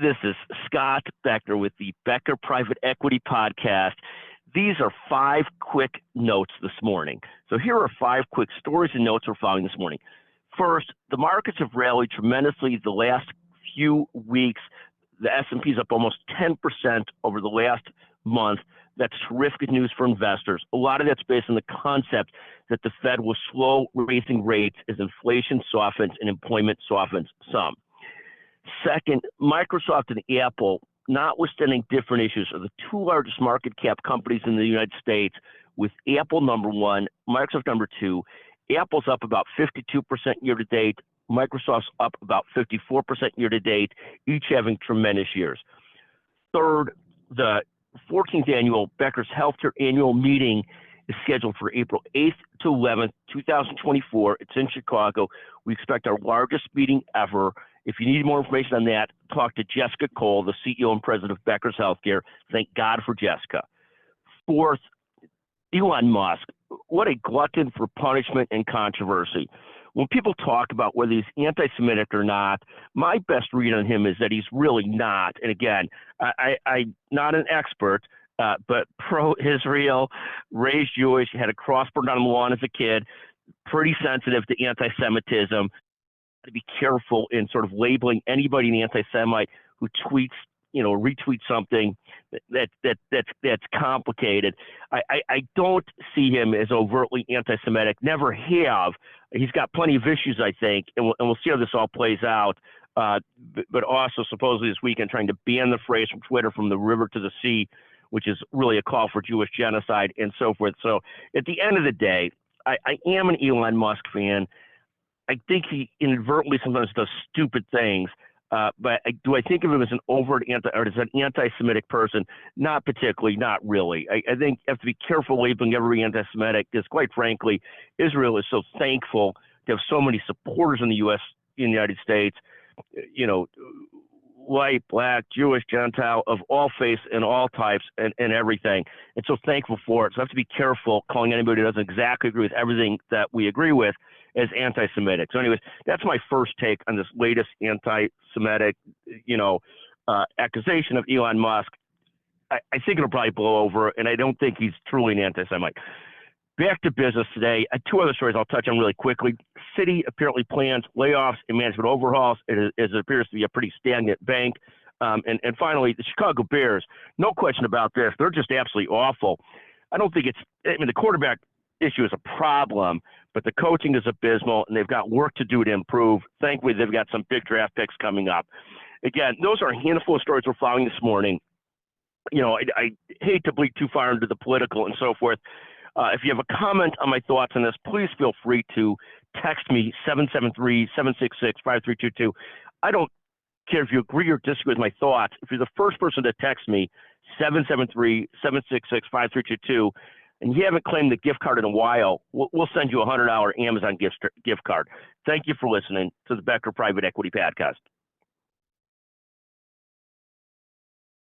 This is Scott Becker with the Becker Private Equity Podcast. These are 5 quick notes this morning. So here are 5 quick stories and notes we're following this morning. First, the markets have rallied tremendously the last few weeks. The S&P is up almost 10% over the last month. That's terrific news for investors. A lot of that's based on the concept that the Fed will slow raising rates as inflation softens and employment softens some. Second, Microsoft and Apple, notwithstanding different issues, are the 2 largest market cap companies in the United States, with Apple number 1, Microsoft number 2. Apple's up about 52% year to date. Microsoft's up about 54% year to date, each having tremendous years. Third, the 14th annual Becker's Healthcare Annual Meeting is scheduled for April 8th to 11th, 2024. It's in Chicago. We expect our largest meeting ever. If you need more information on that, talk to Jessica Cole, the CEO and president of Becker's Healthcare. Thank God for Jessica. Fourth, Elon Musk. What a glutton for punishment and controversy. When people talk about whether he's anti-Semitic or not, my best read on him is that he's really not. And again, I'm not an expert, but pro-Israel, raised Jewish, had a cross burned on the lawn as a kid, pretty sensitive to anti-Semitism. To be careful in sort of labeling anybody an anti-Semite who tweets, retweets something that's complicated. I don't see him as overtly anti-Semitic. Never have. He's got plenty of issues, I think, and we'll see how this all plays out. But also supposedly this weekend trying to ban the phrase from Twitter, from the river to the sea, which is really a call for Jewish genocide and so forth. So at the end of the day, I am an Elon Musk fan. I think he inadvertently sometimes does stupid things, but do I think of him as an overt anti-Semitic person? Not particularly, not really. I think you have to be careful labeling everybody anti-Semitic because, quite frankly, Israel is so thankful to have so many supporters in the United States, white, black, Jewish, Gentile, of all faiths and all types and everything. And so thankful for it. So I have to be careful calling anybody who doesn't exactly agree with everything that we agree with as anti-Semitic. So anyways, that's my first take on this latest anti-Semitic, accusation of Elon Musk. I think it'll probably blow over, and I don't think he's truly an anti-Semite. Back to business today. 2 other stories I'll touch on really quickly. Citi apparently plans layoffs and management overhauls. It appears to be a pretty stagnant bank. And finally, the Chicago Bears. No question about this. They're just absolutely awful. I don't think the quarterback issue is a problem, but the coaching is abysmal, and they've got work to do to improve. Thankfully, they've got some big draft picks coming up. Again, those are a handful of stories we're following this morning. I hate to bleed too far into the political and so forth. If you have a comment on my thoughts on this, please feel free to text me, 773-766-5322. I don't care if you agree or disagree with my thoughts. If you're the first person to text me, 773-766-5322, and you haven't claimed the gift card in a while, we'll send you a $100 Amazon gift card. Thank you for listening to the Becker Private Equity Podcast.